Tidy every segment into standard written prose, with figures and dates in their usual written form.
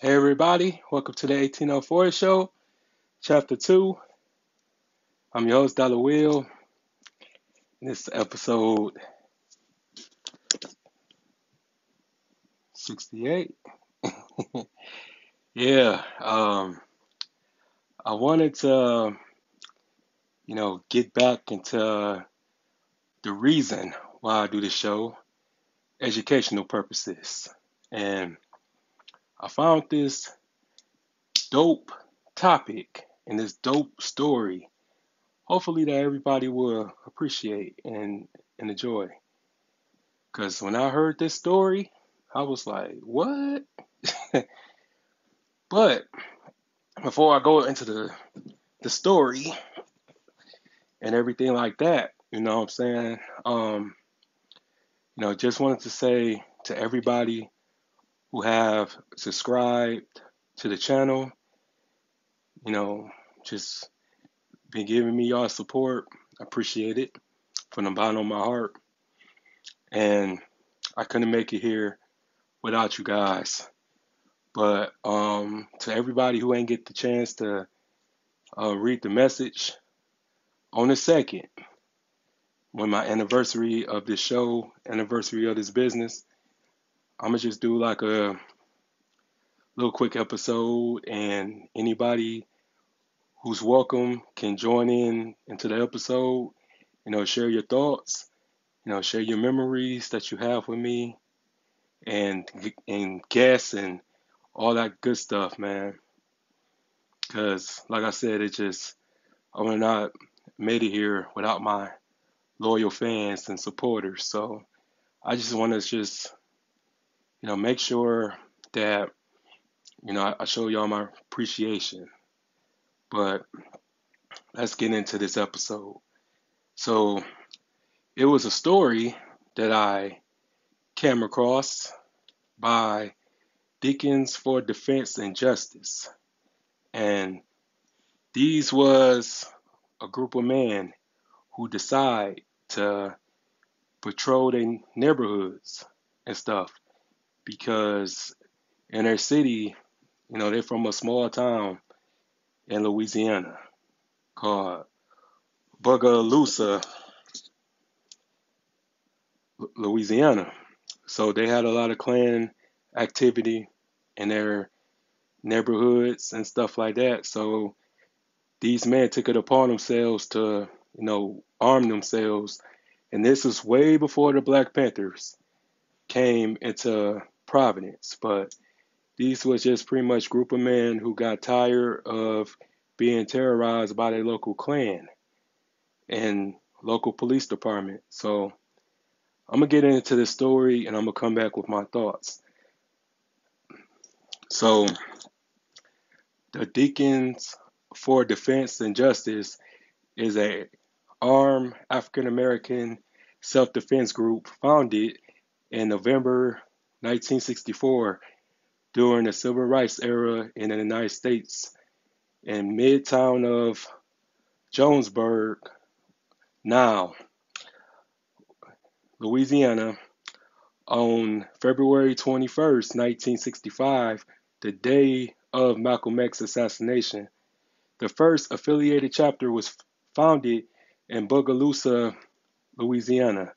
Hey everybody, welcome to the 1804 show, chapter 2. I'm your host, Dollar Will, and this is episode 68. Yeah, I wanted to, get back into the reason why I do the show, educational purposes. And I found this dope topic and this dope story, hopefully that everybody will appreciate and enjoy. Because when I heard this story, I was like, what? But before I go into the story and everything like that, you know what I'm saying? Just wanted to say to everybody who have subscribed to the channel, you know, just been giving me y'all support. I appreciate it from the bottom of my heart. And I couldn't make it here without you guys. But to everybody who ain't get the chance to read the message on the second, when my anniversary of this show, anniversary of this business, I'm gonna just do like a little quick episode, and anybody who's welcome can join in into the episode. Share your thoughts. Share your memories that you have with me, and guess and all that good stuff, man. Because like I said, I would not made it here without my loyal fans and supporters. So I just want to make sure that, I show y'all my appreciation. But let's get into this episode. So it was a story that I came across by Deacons for Defense and Justice. And these was a group of men who decide to patrol their neighborhoods and stuff because in their city, they're from a small town in Louisiana called Bogalusa, Louisiana. So they had a lot of Klan activity in their neighborhoods and stuff like that. So these men took it upon themselves to, arm themselves. And this was way before the Black Panthers came into Providence. But these was just pretty much a group of men who got tired of being terrorized by their local Klan and local police department. So I'm gonna get into this story and I'm gonna come back with my thoughts. So the Deacons for Defense and Justice is a armed African American self-defense group founded in November 1964 during the Civil Rights era in the United States in midtown of Jonesburg, now Louisiana, on February 21st, 1965, the day of Malcolm X's assassination. The first affiliated chapter was founded in Bogalusa, Louisiana,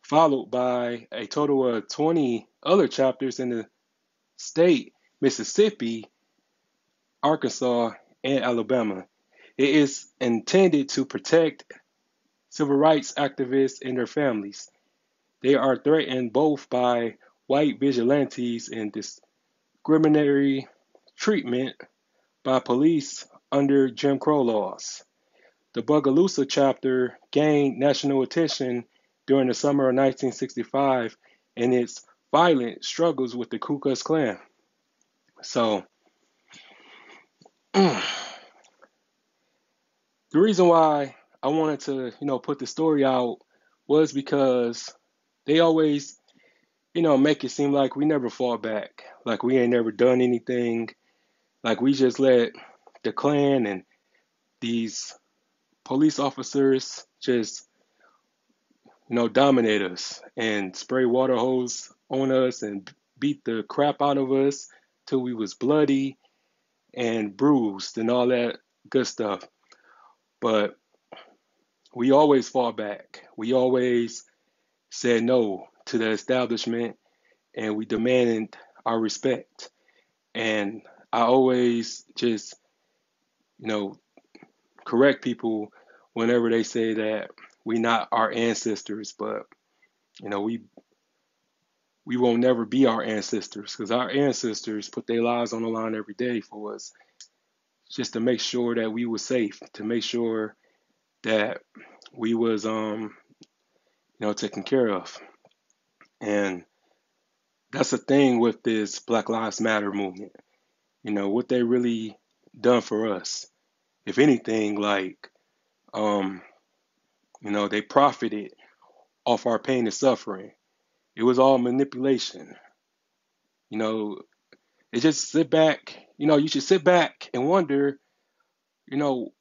followed by a total of 20 other chapters in the state, Mississippi, Arkansas, and Alabama. It is intended to protect civil rights activists and their families. They are threatened both by white vigilantes and discriminatory treatment by police under Jim Crow laws. The Bogalusa chapter gained national attention during the summer of 1965 in its violent struggles with the Ku Klux Klan. So, the reason why I wanted to, put the story out was because they always, make it seem like we never fought back, like we ain't never done anything, like we just let the Klan and these police officers just, dominate us and spray water hose on us and beat the crap out of us till we was bloody and bruised and all that good stuff. But we always fought back. We always said no to the establishment and we demanded our respect. And I always just, you know, correct people whenever they say that we not our ancestors, but we won't never be our ancestors because our ancestors put their lives on the line every day for us, just to make sure that we were safe, to make sure that we was taken care of. And that's the thing with this Black Lives Matter movement. What they really done for us, if anything, like they profited off our pain and suffering. It was all manipulation. You know, it just sit back, you should sit back and wonder, you know,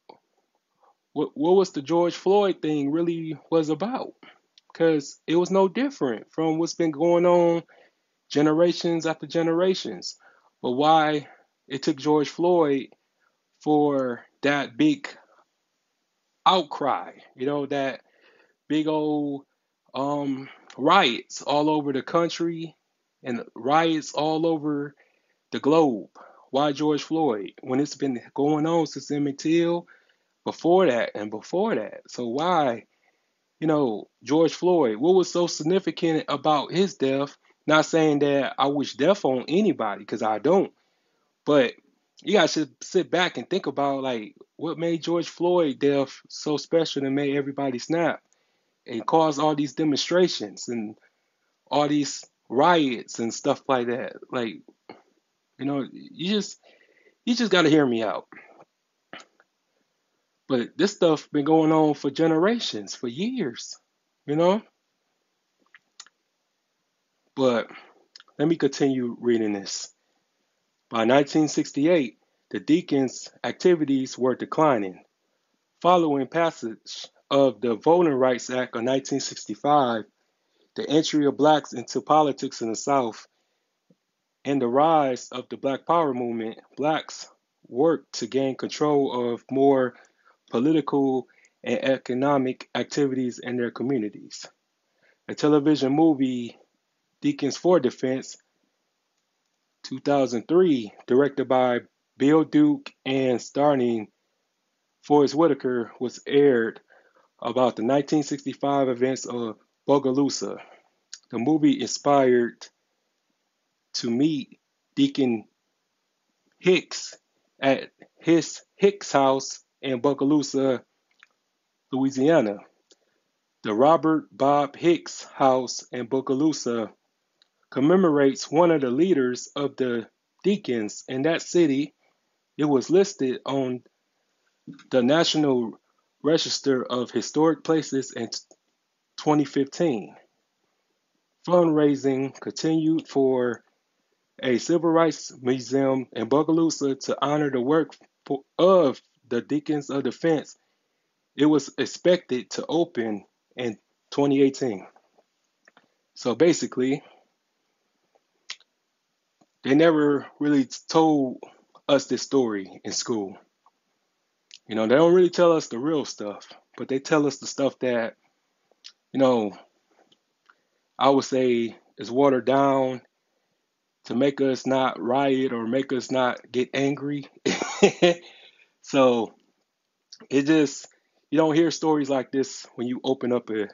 what was the George Floyd thing really was about? Because it was no different from what's been going on generations after generations. But why it took George Floyd for that big outcry, that big old riots all over the country and riots all over the globe. Why George Floyd? When it's been going on since Emmett Till, before that and before that. So why, George Floyd? What was so significant about his death? Not saying that I wish death on anybody, because I don't. But you guys should sit back and think about like what made George Floyd death so special and made everybody snap and caused all these demonstrations and all these riots and stuff like that. Like, you just got to hear me out. But this stuff been going on for generations, for years, you know. But let me continue reading this. By 1968, the Deacons' activities were declining. Following passage of the Voting Rights Act of 1965, the entry of blacks into politics in the South, and the rise of the Black Power movement, blacks worked to gain control of more political and economic activities in their communities. A television movie, Deacons for Defense, 2003, directed by Bill Duke and starring Forrest Whitaker, was aired about the 1965 events of Bogalusa. The movie inspired to meet Deacon Hicks at his Hicks house in Bogalusa, Louisiana. The Robert Bob Hicks House in Bogalusa commemorates one of the leaders of the Deacons in that city. It was listed on the National Register of Historic Places in 2015. Fundraising continued for a civil rights museum in Bogalusa to honor the work of the Deacons of Defense. It was expected to open in 2018. So basically, they never really told us this story in school. They don't really tell us the real stuff, but they tell us the stuff that, I would say is watered down to make us not riot or make us not get angry. So it just, you don't hear stories like this when you open up a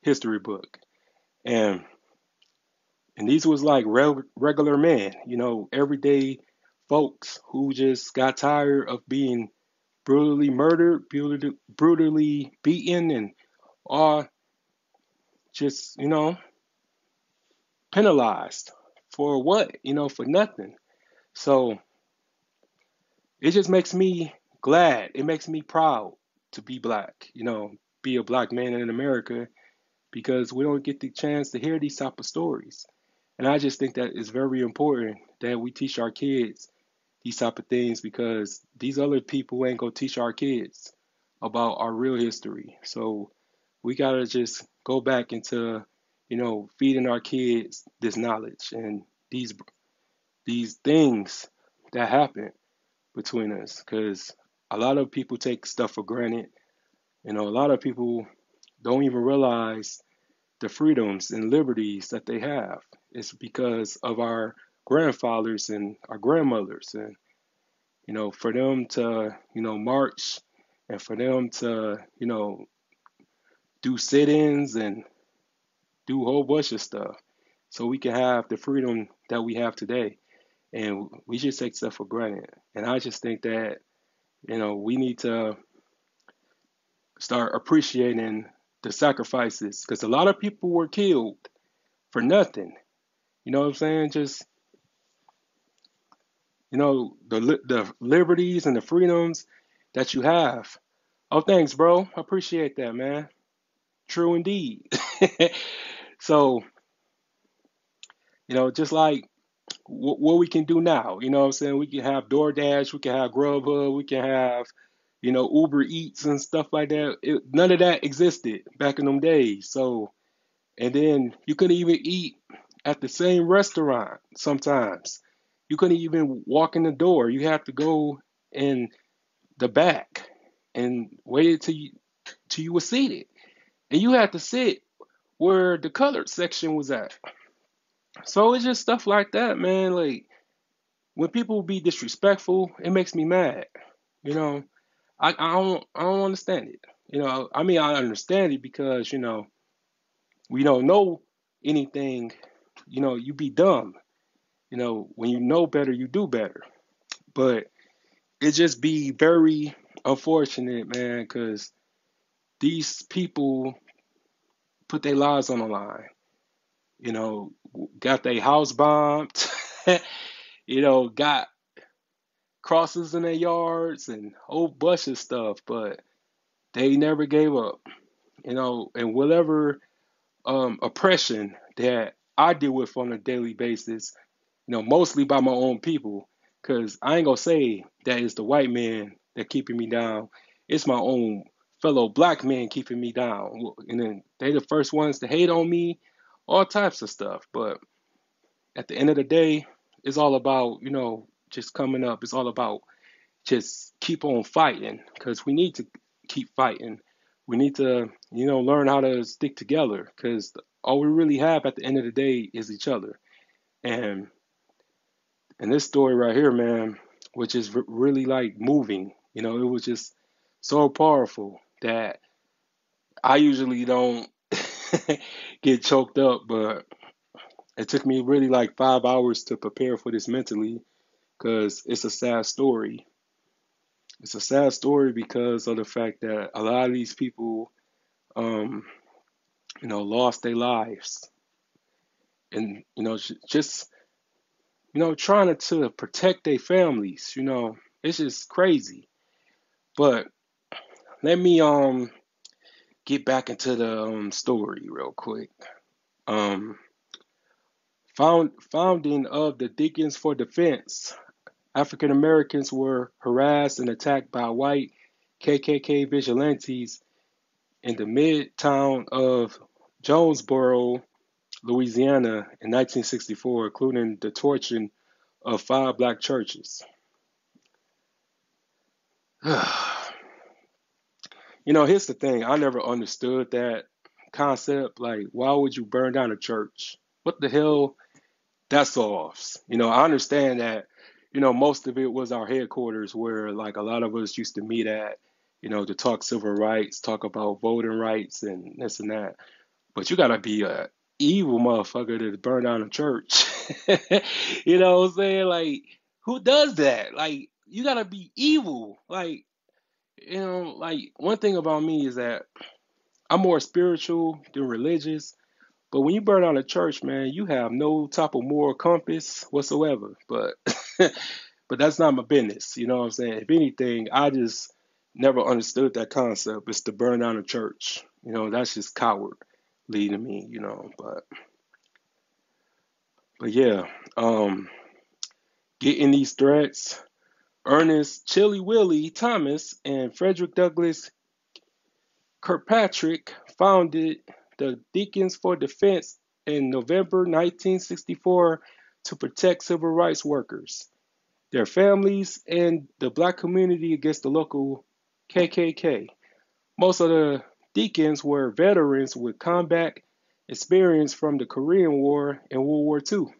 history book. And these was like regular men, everyday folks who just got tired of being brutally murdered, brutally beaten, and all just, penalized for what? For nothing. So it just makes me glad. It makes me proud to be black, be a black man in America, because we don't get the chance to hear these type of stories. And I just think that it's very important that we teach our kids these type of things, because these other people ain't gonna teach our kids about our real history. So we gotta just go back into, feeding our kids this knowledge and these these things that happen between us, because a lot of people take stuff for granted. A lot of people don't even realize the freedoms and liberties that they have. It's because of our grandfathers and our grandmothers, and for them to march, and for them to do sit-ins and do a whole bunch of stuff, so we can have the freedom that we have today. And we just take stuff for granted. And I just think that we need to start appreciating the sacrifices, because a lot of people were killed for nothing. You know what I'm saying? Just the liberties and the freedoms that you have. Oh, thanks, bro. I appreciate that, man. True indeed. So, just like what we can do now, you know what I'm saying? We can have DoorDash, we can have Grubhub, we can have, Uber Eats and stuff like that. None of that existed back in them days. So, and then you couldn't even eat at the same restaurant sometimes. You couldn't even walk in the door. You have to go in the back and wait till you were seated. And you had to sit where the colored section was at. So it's just stuff like that, man. Like, when people be disrespectful, it makes me mad. You know, I don't understand it. I mean, I understand it because we don't know anything. You be dumb. When you know better, you do better. But it just be very unfortunate, man, because these people put their lives on the line. You know, got their house bombed. Got crosses in their yards and whole bunch of stuff, but they never gave up. And whatever oppression that I deal with on a daily basis, mostly by my own people, because I ain't gonna say that it's the white man that keeping me down. It's my own fellow black men keeping me down, and then they the first ones to hate on me, all types of stuff. But at the end of the day, it's all about just coming up. It's all about just keep on fighting, because we need to keep fighting. We need to learn how to stick together, because all we really have at the end of the day is each other. And this story right here, man, which is really like moving. It was just so powerful that I usually don't get choked up, but it took me really like 5 hours to prepare for this mentally, because it's a sad story. It's a sad story because of the fact that a lot of these people, um, lost their lives, and just trying to protect their families. It's just crazy. But let me get back into the story real quick. Um, founding of the Deacons for Defense. African Americans were harassed and attacked by white KKK vigilantes in the midtown of Jonesboro, Louisiana in 1964, including the torching of 5 black churches. Here's the thing. I never understood that concept. Like, why would you burn down a church? What the hell? That solves. I understand that, most of it was our headquarters where, like, a lot of us used to meet at, to talk civil rights, talk about voting rights and this and that. But you gotta be a evil motherfucker to burn down a church. You know what I'm saying? Like, who does that? Like, you gotta be evil. Like, one thing about me is that I'm more spiritual than religious. But when you burn down a church, man, you have no type of moral compass whatsoever. But but that's not my business. You know what I'm saying? If anything, I just never understood that concept. It's to burn down a church. That's just cowardly to me. But yeah, getting these threats. Ernest Chilly Willie Thomas and Frederick Douglass Kirkpatrick founded the Deacons for Defense in November 1964 to protect civil rights workers, their families, and the black community against the local KKK. Most of the deacons were veterans with combat experience from the Korean War and World War II.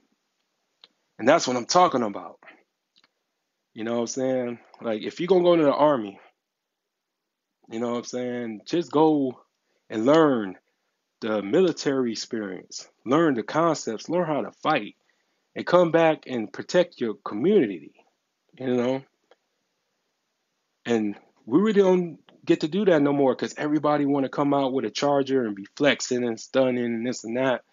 And that's what I'm talking about. You know what I'm saying? Like, if you're going to go to the army, you know what I'm saying? Just go and learn the military experience, learn the concepts, learn how to fight, and come back and protect your community, you know? And we really don't get to do that no more because everybody want to come out with a charger and be flexing and stunning and this and that.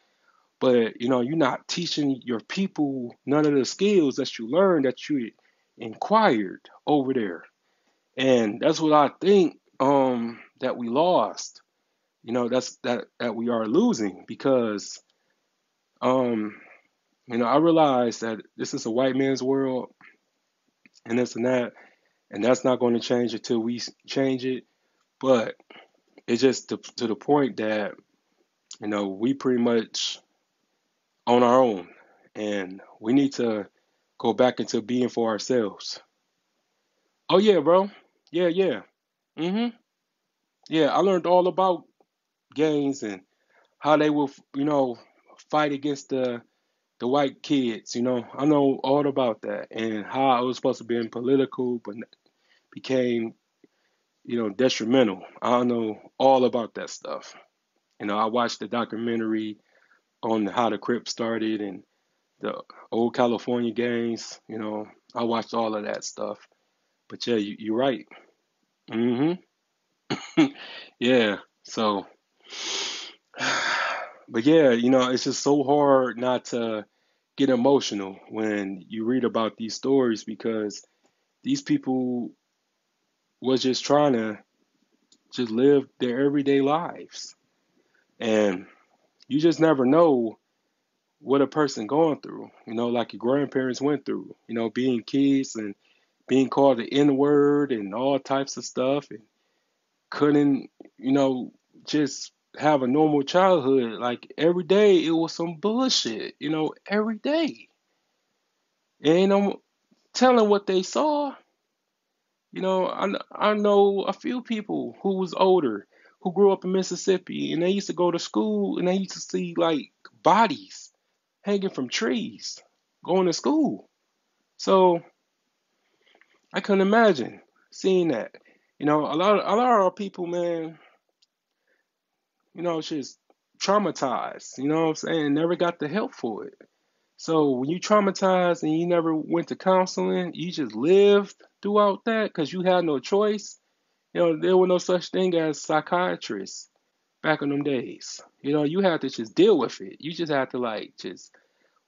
But, you're not teaching your people none of the skills that you learned that you inquired over there. And that's what I think that we lost. That's that we are losing because I realize that this is a white man's world and this and that's not going to change until we change it. But it's just to the point that, we pretty much on our own and we need to go back into being for ourselves. Oh yeah, bro. Yeah, yeah. Mhm. Yeah, I learned all about gangs and how they will, fight against the white kids. I know all about that and how it was supposed to be political, but became, detrimental. I know all about that stuff. I watched the documentary on how the Crips started and the old California gangs. I watched all of that stuff. But yeah, you're right. Hmm. Yeah. So, but yeah, it's just so hard not to get emotional when you read about these stories because these people was just trying to just live their everyday lives. And you just never know what a person going through, like your grandparents went through, being kids and being called the N word and all types of stuff and couldn't, just have a normal childhood. Like every day it was some bullshit, every day. And ain't no telling what they saw. I know a few people who was older who grew up in Mississippi and they used to go to school and they used to see like bodies hanging from trees going to school. So I couldn't imagine seeing that. A lot of our people, man, just traumatized, what I'm saying, never got the help for it. So when you traumatized and you never went to counseling, you just lived throughout that because you had no choice. There was no such thing as psychiatrists back in them days. You had to just deal with it. You just had to like just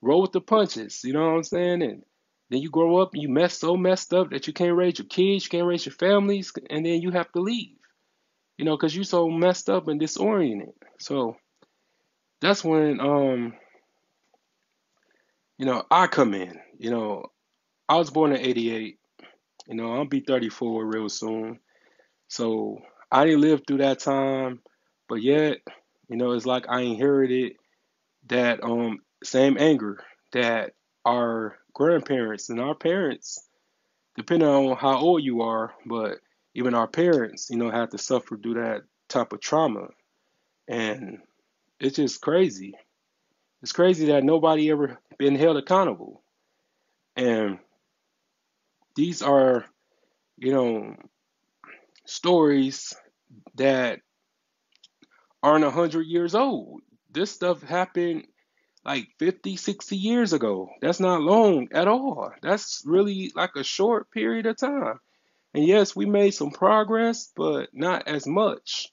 roll with the punches. You know what I'm saying? And then you grow up and you so messed up that you can't raise your kids, you can't raise your families, and then you have to leave. Because you so messed up and disoriented. So that's when I come in. I was born in '88. I'll be 34 real soon. So I didn't live through that time, but yet, it's like I inherited that same anger that our grandparents and our parents, depending on how old you are, but even our parents, had to suffer through that type of trauma. And it's just crazy. It's crazy that nobody ever been held accountable. And these are, you know, stories that aren't 100 years old. This stuff happened like 50, 60 years ago. That's not long at all. That's really like a short period of time. And yes, we made some progress, but not as much.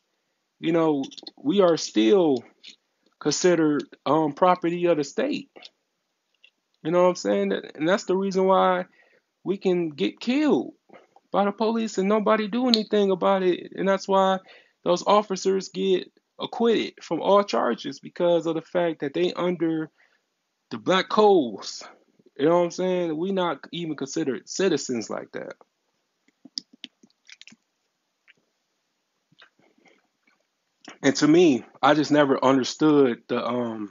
You know, we are still considered property of the state. You know what I'm saying? And that's the reason why we can get killed by the police and nobody do anything about it. And that's why those officers get acquitted from all charges because of the fact that they under the black codes. You know what I'm saying? We not even considered citizens like that. And to me, I just never understood the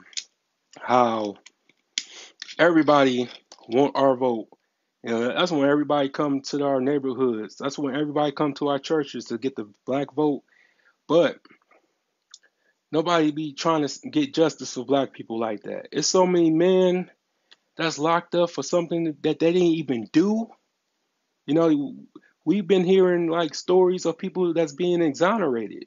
how everybody want our vote. You know, that's when everybody come to our neighborhoods. That's when everybody come to our churches to get the black vote. But nobody be trying to get justice for black people like that. It's so many men that's locked up for something that they didn't even do. You know, we've been hearing like stories of people that's being exonerated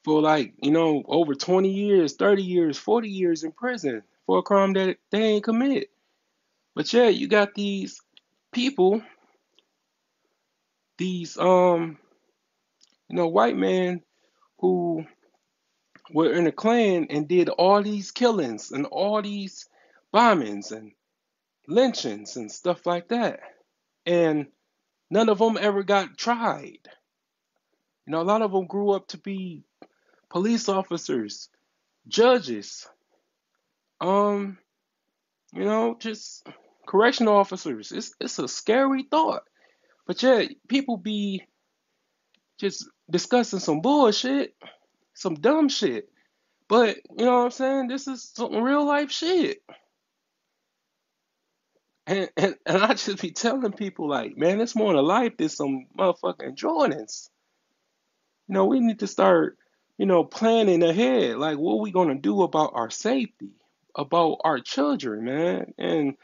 for like, over 20 years, 30 years, 40 years in prison for a crime that they ain't commit. But yeah, you got these people, these white men who were in a Klan and did all these killings and all these bombings and lynchings and stuff like that. And none of them ever got tried. A lot of them grew up to be police officers, judges, um, just correctional officers. It's a scary thought. But yeah, people be just discussing some bullshit, some dumb shit. But you know what I'm saying? This is some real life shit. And I just be telling people like, man, it's more to life than some motherfucking Jordans. We need to start, planning ahead. Like, what we gonna do about our safety, about our children, man? And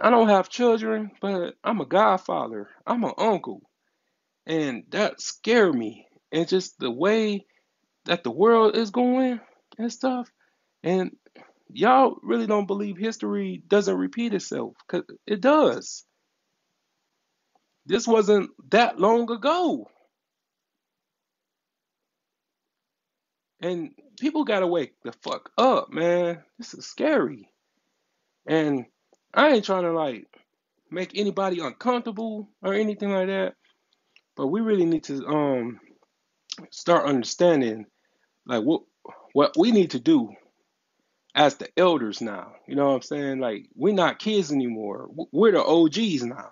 I don't have children, but I'm a godfather. I'm an uncle, and that scare me. And just the way that the world is going and stuff. And y'all really don't believe history doesn't repeat itself, 'cause it does. This wasn't that long ago. And people gotta wake the fuck up, man. This is scary. And I ain't trying to like make anybody uncomfortable or anything like that. But we really need to start understanding like what we need to do as the elders now. You know what I'm saying? Like we're not kids anymore. We're the OGs now.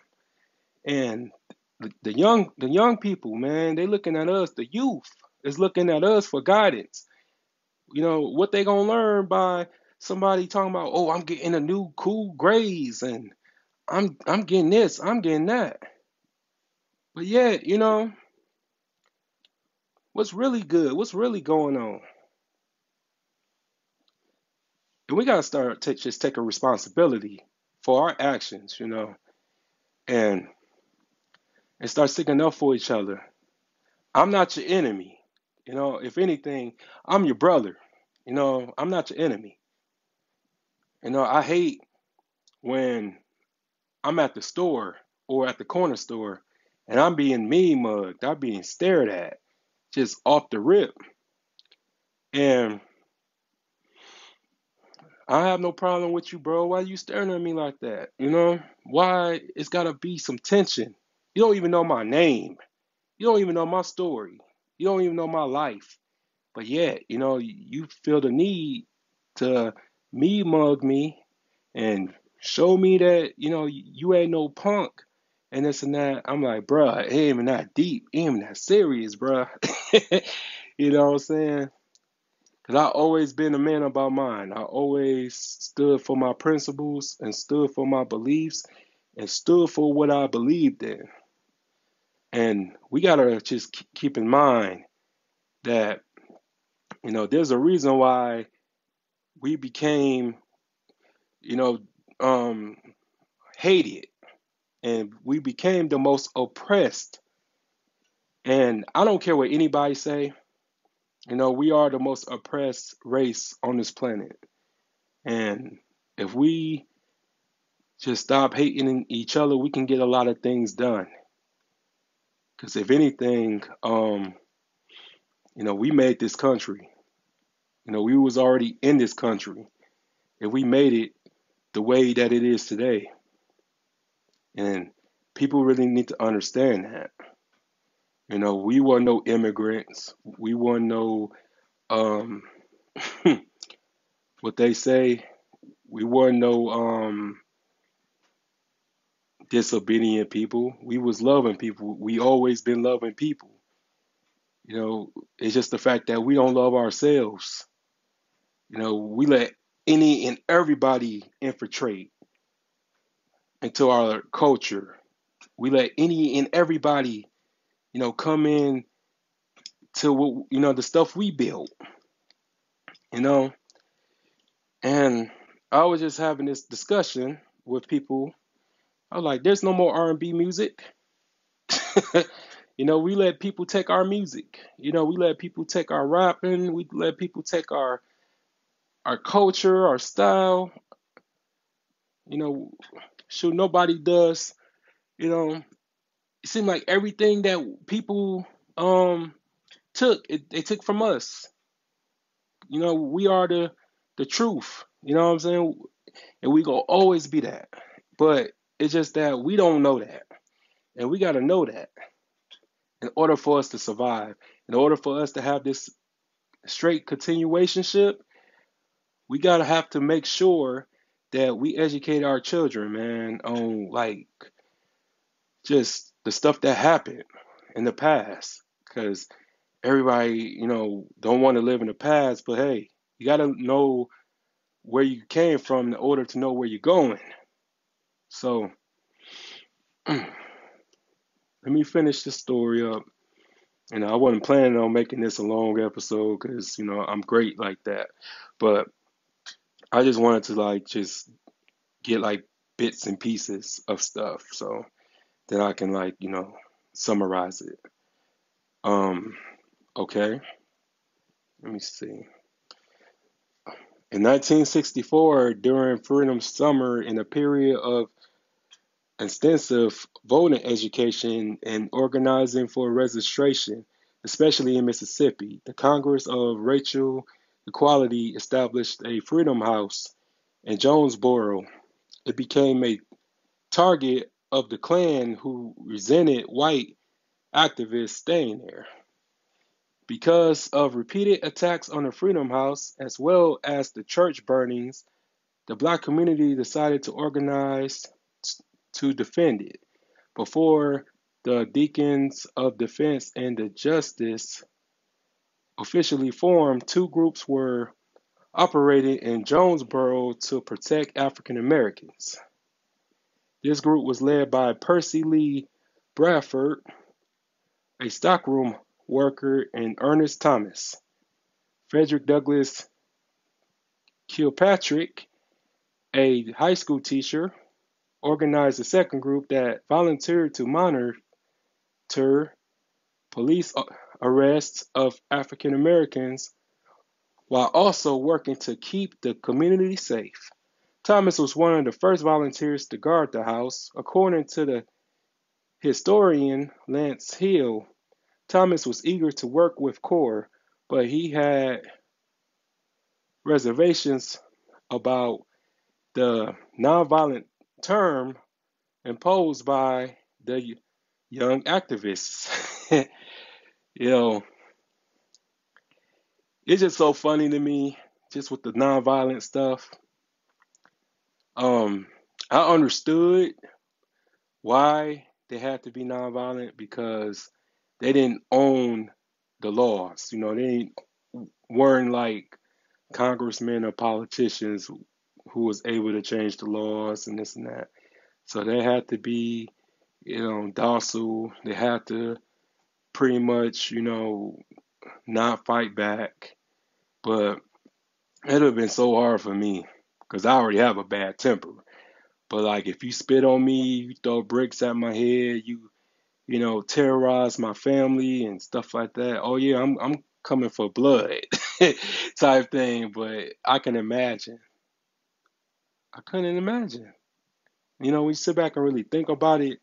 And the young people, man, they looking at us, the youth is looking at us for guidance. What they gonna learn by somebody talking about, oh, I'm getting a new cool grades and I'm getting this, I'm getting that. But yet, what's really good, what's really going on? And we gotta start just taking responsibility for our actions, and start sticking up for each other. I'm not your enemy. If anything, I'm your brother. I'm not your enemy. I hate when I'm at the store or at the corner store and I'm being mean mugged, I'm being stared at just off the rip. And I have no problem with you, bro. Why you staring at me like that? Why it's gotta be some tension? You don't even know my name. You don't even know my story. You don't even know my life. But yet, you feel the need to me mug me and show me that, you ain't no punk and this and that. I'm like, bruh, it ain't even that deep. It ain't even that serious, bruh. You know what I'm saying? Because I always been a man about mine. I always stood for my principles and stood for my beliefs and stood for what I believed in. And we got to just keep in mind that, there's a reason why we became, you know, um, hated and we became the most oppressed. And I don't care what anybody say, we are the most oppressed race on this planet. And if we just stop hating each other, we can get a lot of things done. Because if anything, we made this country. We was already in this country. If we made it the way that it is today. And people really need to understand that. We weren't no immigrants. We weren't no, um, what they say, we weren't no disobedient people. We was loving people. We always been loving people. It's just the fact that we don't love ourselves. We let any and everybody infiltrate into our culture. We let any and everybody, come in to what, the stuff we built, you know. And I was just having this discussion with people. I was like, there's no more R&B music. We let people take our music. We let people take our rapping. We let people take our culture, our style. You know, shoot, nobody does. It seemed like everything that people took, they took from us. We are the truth. You know what I'm saying? And we gonna always be that. But it's just that we don't know that, and we gotta know that in order for us to survive. In order for us to have this straight continuationship, we gotta have to make sure that we educate our children, man, on like just the stuff that happened in the past. Because everybody, don't want to live in the past, but hey, you gotta know where you came from in order to know where you're going. So let me finish this story up. And I wasn't planning on making this a long episode because, I'm great like that. But I just wanted to like just get like bits and pieces of stuff so that I can like, summarize it. Um, okay, let me see. In 1964, during Freedom Summer, in a period of extensive voting education and organizing for registration, especially in Mississippi, the Congress of Racial Equality established a Freedom House in Jonesboro. It became a target of the Klan who resented white activists staying there. Because of repeated attacks on the Freedom House, as well as the church burnings, the black community decided to organize to defend it. Before the Deacons of Defense and the Justice officially formed, two groups were operating in Jonesboro to protect African Americans. This group was led by Percy Lee Bradford, a stockroom worker, and Ernest Thomas. Frederick Douglass Kilpatrick, a high school teacher, organized a second group that volunteered to monitor police arrests of African Americans while also working to keep the community safe. Thomas was one of the first volunteers to guard the house. According to the historian Lance Hill, Thomas was eager to work with CORE, but he had reservations about the nonviolent term imposed by the young activists. you know, it's just so funny to me, just with the nonviolent stuff. Um, I understood why they had to be nonviolent because they didn't own the laws. They weren't like congressmen or politicians who was able to change the laws and this and that. So they had to be, docile. They had to pretty much, not fight back. But it would have been so hard for me because I already have a bad temper. But like if you spit on me, you throw bricks at my head, terrorize my family and stuff like that. Oh yeah, I'm coming for blood type thing. But I can imagine. I couldn't imagine. We sit back and really think about it.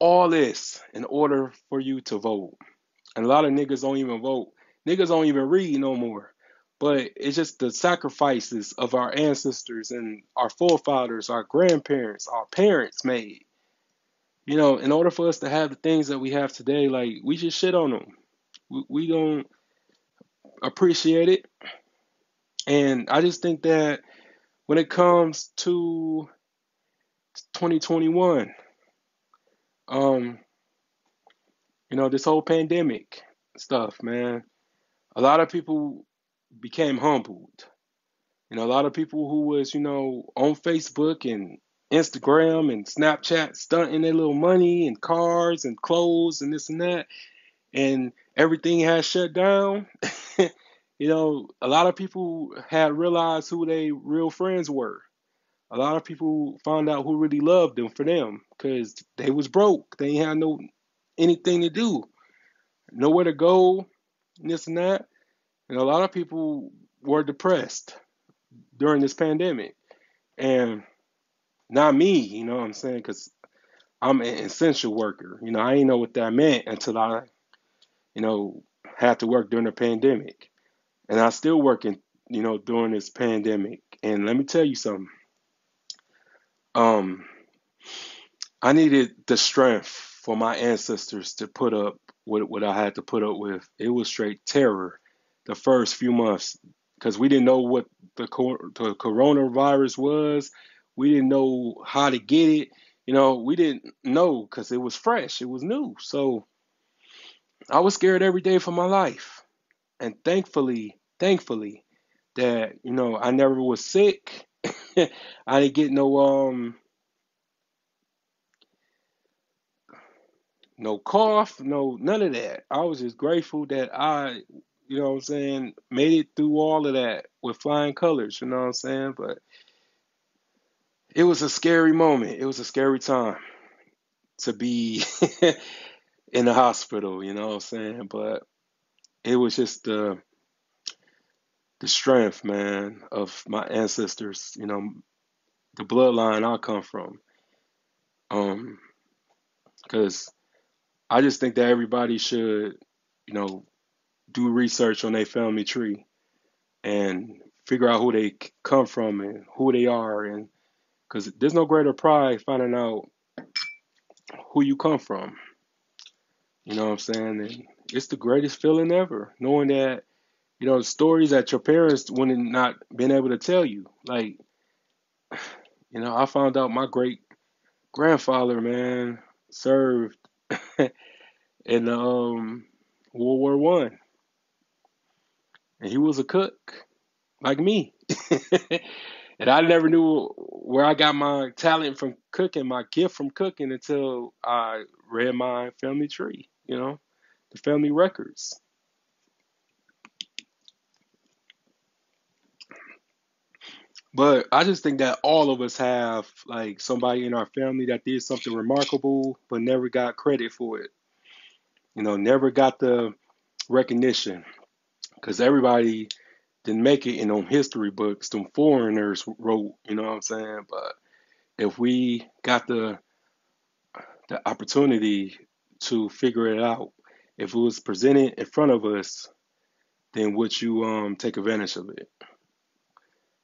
All this in order for you to vote. And a lot of niggas don't even vote. Niggas don't even read no more. But it's just the sacrifices of our ancestors and our forefathers, our grandparents, our parents made. In order for us to have the things that we have today, like we just shit on them. We don't appreciate it. And I just think that when it comes to 2021, um, this whole pandemic stuff, man, a lot of people became humbled. A lot of people who was, on Facebook and Instagram and Snapchat stunting their little money and cars and clothes and this and that, and everything had shut down. A lot of people had realized who their real friends were. A lot of people found out who really loved them for them because they was broke. They ain't had no anything to do, nowhere to go, and this and that. And a lot of people were depressed during this pandemic. And not me, you know what I'm saying? Because I'm an essential worker. I didn't know what that meant until I, you know, had to work during the pandemic. And I still working, during this pandemic. And let me tell you something. Um, I needed the strength for my ancestors to put up with what I had to put up with. It was straight terror the first few months because we didn't know what the coronavirus was. We didn't know how to get it. We didn't know because it was fresh. It was new. So I was scared every day for my life. And thankfully, that, I never was sick. I didn't get no cough, no none of that. I was just grateful that I, what I'm saying, made it through all of that with flying colors, you know what I'm saying? But it was a scary moment. It was a scary time to be in the hospital, you know what I'm saying? But it was just the strength, man, of my ancestors, the bloodline I come from. Um, because I just think that everybody should, you know, do research on their family tree and figure out who they come from and who they are, and because there's no greater pride finding out who you come from. You know what I'm saying? And it's the greatest feeling ever, knowing that stories that your parents wouldn't not been able to tell you. Like, I found out my great grandfather, man, served in World War One, and he was a cook like me. And I never knew where I got my talent from cooking, my gift from cooking, until I read my family tree, the family records. But I just think that all of us have like somebody in our family that did something remarkable, but never got credit for it. Never got the recognition because everybody didn't make it in them history books. Them foreigners wrote, you know what I'm saying? But if we got the opportunity to figure it out, if it was presented in front of us, then would you take advantage of it?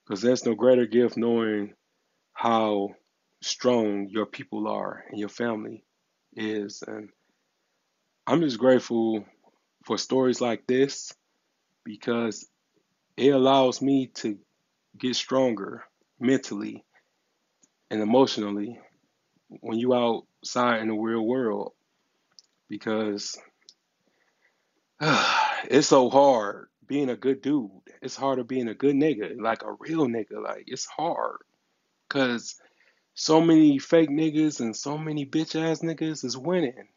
Because there's no greater gift knowing how strong your people are and your family is. And I'm just grateful for stories like this because it allows me to get stronger mentally and emotionally when you outside in the real world because it's so hard being a good dude. It's harder being a good nigga, like a real nigga. Like it's hard because so many fake niggas and so many bitch ass niggas is winning.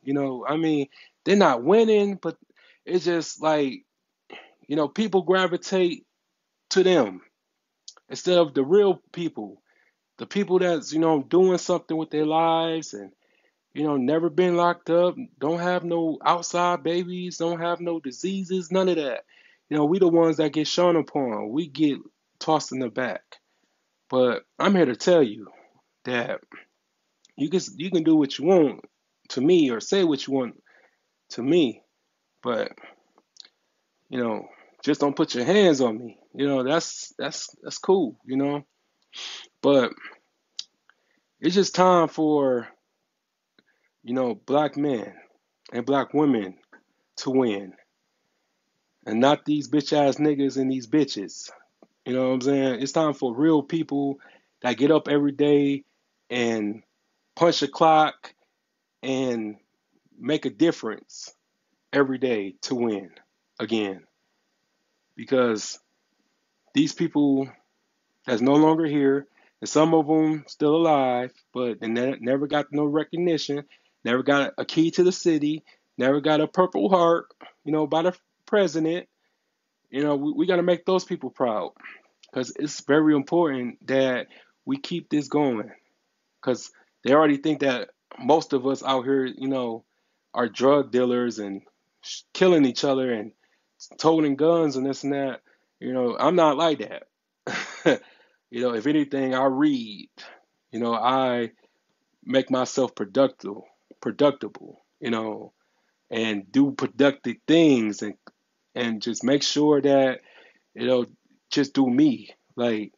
I mean, they're not winning, but it's just like, people gravitate to them instead of the real people, the people that's, doing something with their lives and, never been locked up, don't have no outside babies, don't have no diseases, none of that. We the ones that get shown upon. We get tossed in the back. But I'm here to tell you that you can do what you want to me or say what you want to me, but you know, just don't put your hands on me. That's cool, But it's just time for, black men and black women to win. And not these bitch ass niggas and these bitches. You know what I'm saying? It's time for real people that get up every day and punch a clock and make a difference every day to win again. Because these people that's no longer here, and some of them still alive, but they never got no recognition, never got a key to the city, never got a Purple Heart, by the president. We got to make those people proud because it's very important that we keep this going because they already think that most of us out here, are drug dealers and killing each other and toting guns and this and that. I'm not like that. If anything, I read. I make myself productible. And do productive things and just make sure that just do me. Like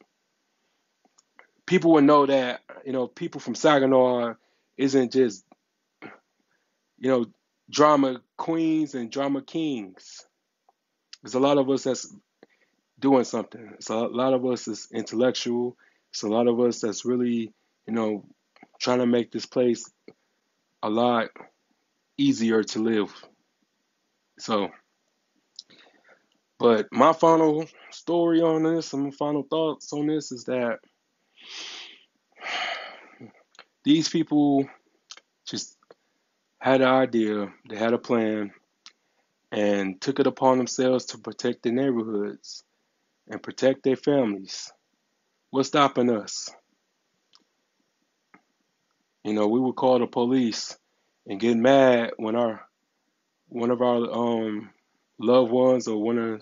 people would know that people from Saginaw isn't just you know drama queens and drama kings. There's a lot of us that's doing something. It's a lot of us that's intellectual. It's a lot of us that's really trying to make this place a lot easier to live. So, but my final story on this and my final thoughts on this is that these people just had an idea, they had a plan, and took it upon themselves to protect their neighborhoods and protect their families. What's stopping us? We would call the police and get mad when one of our loved ones or one of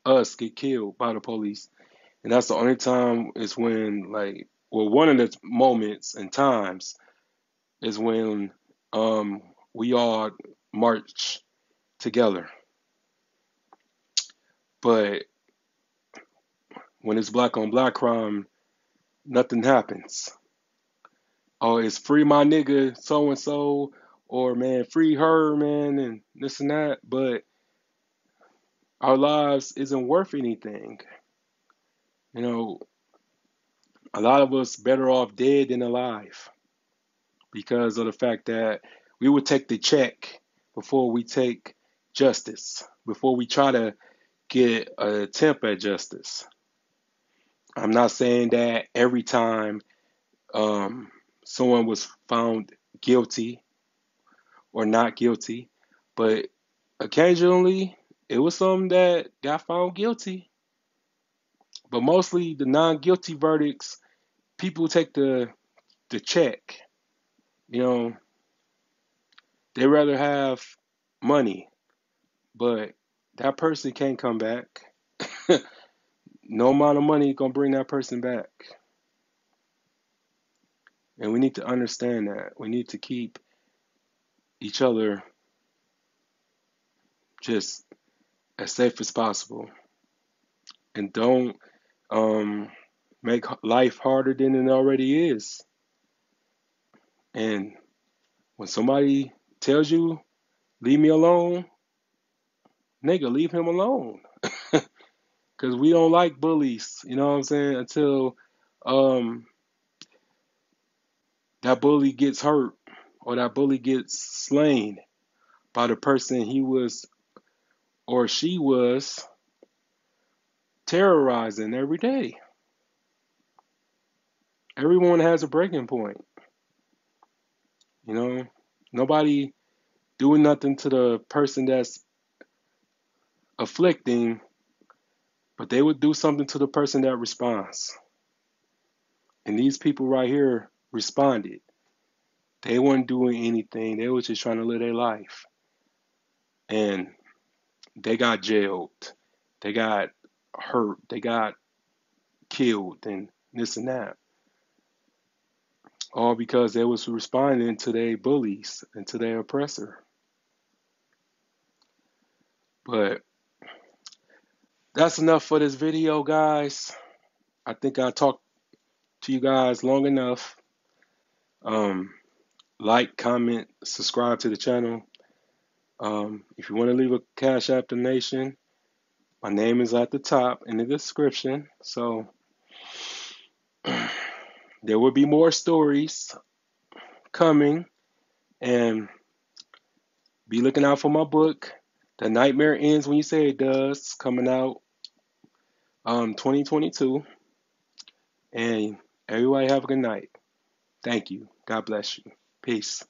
us get killed by the police. And that's the only time is when one of the moments and times is when we all march together. But when it's black on black crime, nothing happens. Oh, it's free my nigga so and so, or man, free her, man, and this and that. But our lives isn't worth anything. You know, a lot of us better off dead than alive because of the fact that we would take the check before we take justice, before we try to get an attempt at justice. I'm not saying that every time someone was found guilty or not guilty, but occasionally it was some that got found guilty. But mostly the non-guilty verdicts, people take the check. You know, they rather have money, but that person can't come back. No amount of money gonna bring that person back. And we need to understand that. We need to keep each other just as safe as possible. And don't make life harder than it already is. And when somebody tells you, leave me alone, nigga, leave him alone. Because we don't like bullies, you know what I'm saying? Until um, that bully gets hurt or that bully gets slain by the person he was or she was terrorizing every day. Everyone has a breaking point, you know? Nobody doing nothing to the person that's afflicting, but they would do something to the person that responds. And these people right here responded. They weren't doing anything. They were just trying to live their life. And they got jailed. They got hurt. They got killed and this and that. All because they was responding to their bullies and to their oppressor. But that's enough for this video, guys. I think I talked to you guys long enough. Like, comment, subscribe to the channel. If you want to leave a Cash App donation, my name is at the top in the description. So there will be more stories coming, and be looking out for my book. The Nightmare Ends When You Say It Does, coming out 2022. And everybody have a good night. Thank you. God bless you. Peace.